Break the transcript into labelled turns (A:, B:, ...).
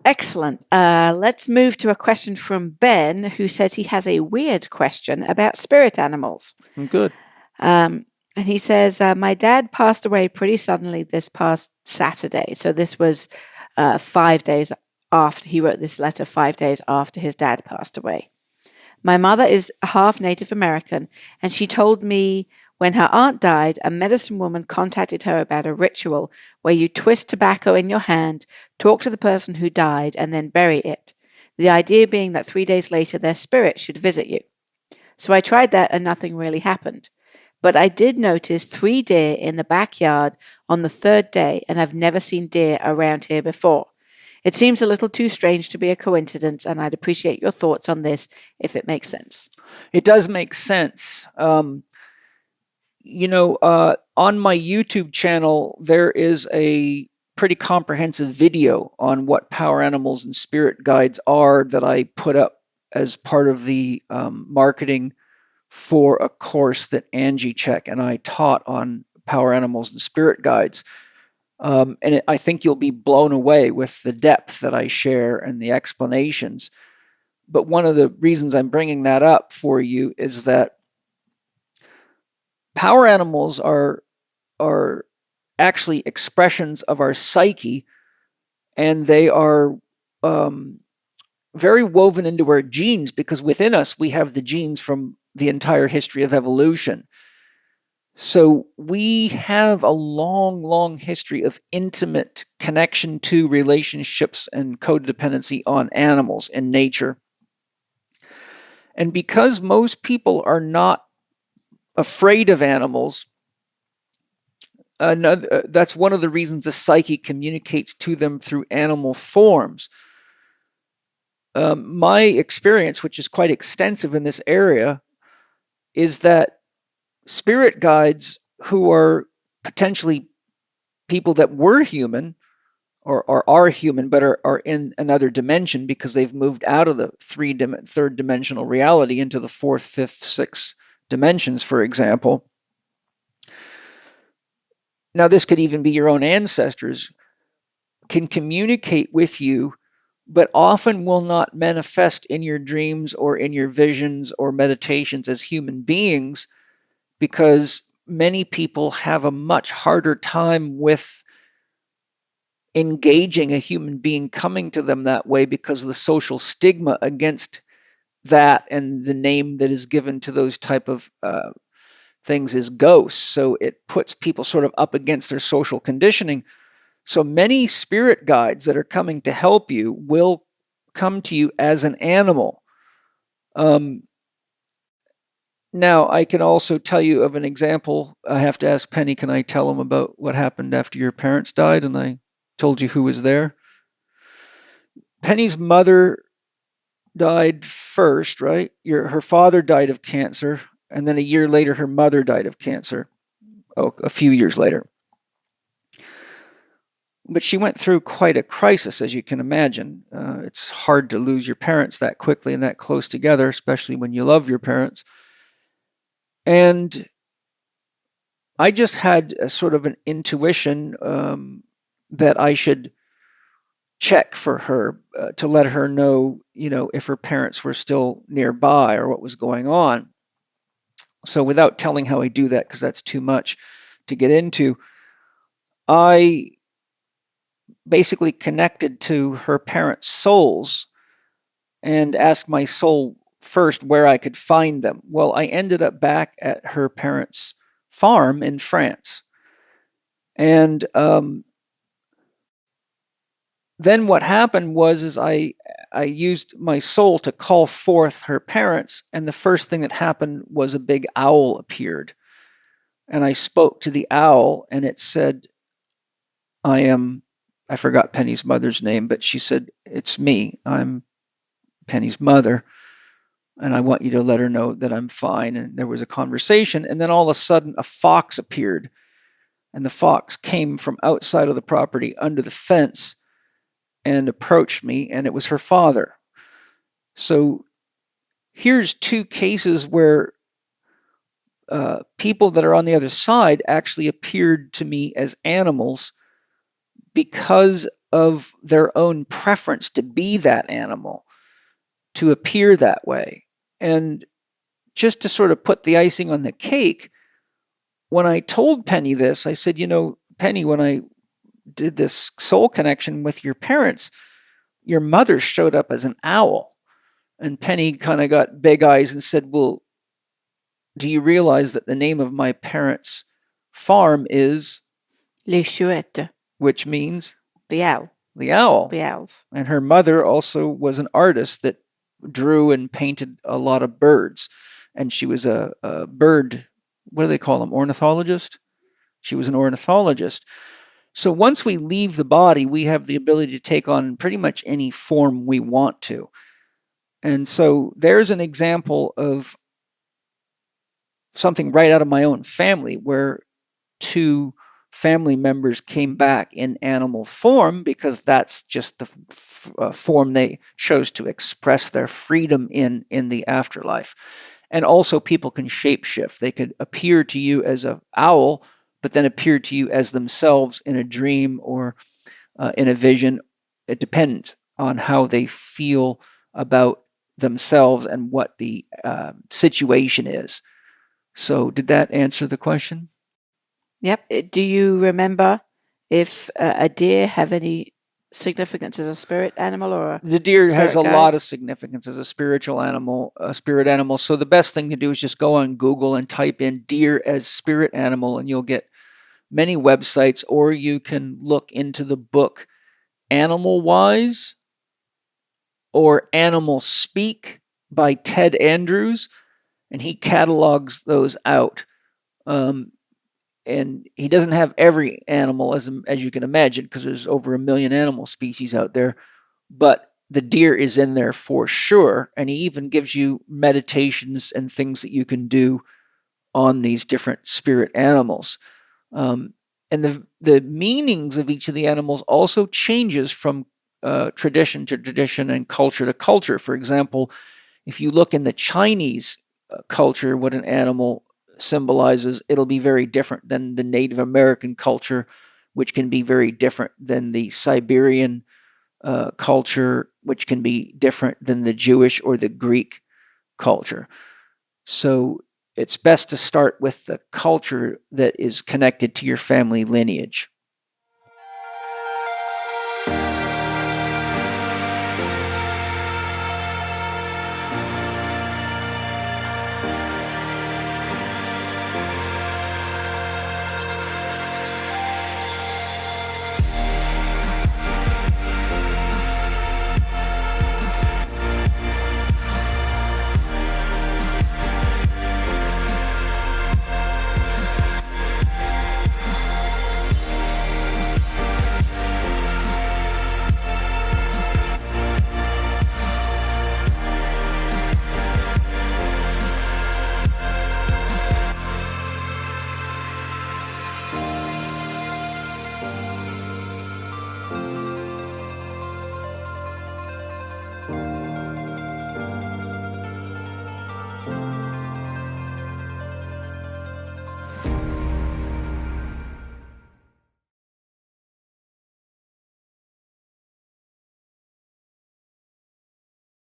A: Excellent. Let's move to a question from Ben, who says he has a weird question about spirit animals.
B: Good.
A: And he says, my dad passed away pretty suddenly this past Saturday. So this was 5 days after he wrote this letter, 5 days after his dad passed away. My mother is half Native American, and she told me when her aunt died, a medicine woman contacted her about a ritual where you twist tobacco in your hand, talk to the person who died, and then bury it. The idea being that 3 days later their spirit should visit you. So I tried that and nothing really happened. But I did notice 3 deer in the backyard on the third day, and I've never seen deer around here before. It seems a little too strange to be a coincidence, and I'd appreciate your thoughts on this if it makes sense.
B: It does make sense. On my YouTube channel, there is a pretty comprehensive video on what power animals and spirit guides are that I put up as part of the marketing for a course that Angie Chek and I taught on power animals and spirit guides. I think you'll be blown away with the depth that I share and the explanations. But one of the reasons I'm bringing that up for you is that power animals are actually expressions of our psyche, and they are very woven into our genes, because within us we have the genes from the entire history of evolution. So we have a long, long history of intimate connection to relationships and codependency on animals in nature. And because most people are not afraid of animals, that's one of the reasons the psyche communicates to them through animal forms. My experience, which is quite extensive in this area, is that spirit guides who are potentially people that were human or are human but are in another dimension because they've moved out of the third dimensional reality into the fourth, fifth, sixth dimensions, for example. Now, this could even be your own ancestors, can communicate with you, but often will not manifest in your dreams or in your visions or meditations as human beings, because many people have a much harder time with engaging a human being coming to them that way because of the social stigma against that, and the name that is given to those type of things is ghosts. So it puts people sort of up against their social conditioning. So many spirit guides that are coming to help you will come to you as an animal. Now, I can also tell you of an example. I have to ask Penny, can I tell them about what happened after your parents died? And I told you who was there. Penny's mother died first, right? Her father died of cancer, and then a year later, her mother died of cancer. A few years later. But she went through quite a crisis, as you can imagine. It's hard to lose your parents that quickly and that close together, especially when you love your parents. And I just had a sort of an intuition that I should check for her to let her know, if her parents were still nearby or what was going on. So without telling how I do that, because that's too much to get into, I basically connected to her parents' souls and asked my soul first where I could find them. Well, I ended up back at her parents' farm in France. And then what happened was I used my soul to call forth her parents, and the first thing that happened was a big owl appeared. And I spoke to the owl, and it said, I forgot Penny's mother's name, but she said, "It's me. I'm Penny's mother, and I want you to let her know that I'm fine." And there was a conversation, and then all of a sudden a fox appeared, and the fox came from outside of the property under the fence and approached me, and it was her father. So here's two cases where people that are on the other side actually appeared to me as animals because of their own preference to be that animal, to appear that way. And just to sort of put the icing on the cake, when I told Penny this, I said, Penny, when I did this soul connection with your parents, your mother showed up as an owl. And Penny kind of got big eyes and said, well, do you realize that the name of my parents' farm is
A: Les Chouettes.
B: Which means
A: the owl.
B: The owl.
A: The owls.
B: And her mother also was an artist that drew and painted a lot of birds. And she was a bird, what do they call them? Ornithologist? She was an ornithologist. So once we leave the body, we have the ability to take on pretty much any form we want to. And so there's an example of something right out of my own family where two family members came back in animal form because that's just the form they chose to express their freedom in the afterlife. And also people can shapeshift. They could appear to you as an owl, but then appear to you as themselves in a dream or in a vision. It depends on how they feel about themselves and what the situation is. So did that answer the question?
A: Yep. Do you remember if a deer have any significance as a spirit animal or
B: the deer has a
A: guide?
B: lot of significance as a spiritual animal, a spirit animal. So the best thing to do is just go on Google and type in deer as spirit animal, and you'll get many websites, or you can look into the book Animal Wise or Animal Speak by Ted Andrews, and he catalogs those out. And he doesn't have every animal, as you can imagine, because there's over 1 million animal species out there. But the deer is in there for sure. And he even gives you meditations and things that you can do on these different spirit animals. And the meanings of each of the animals also changes from tradition to tradition and culture to culture. For example, if you look in the Chinese culture, what an animal symbolizes, it'll be very different than the Native American culture, which can be very different than the Siberian culture, which can be different than the Jewish or the Greek culture. So it's best to start with the culture that is connected to your family lineage.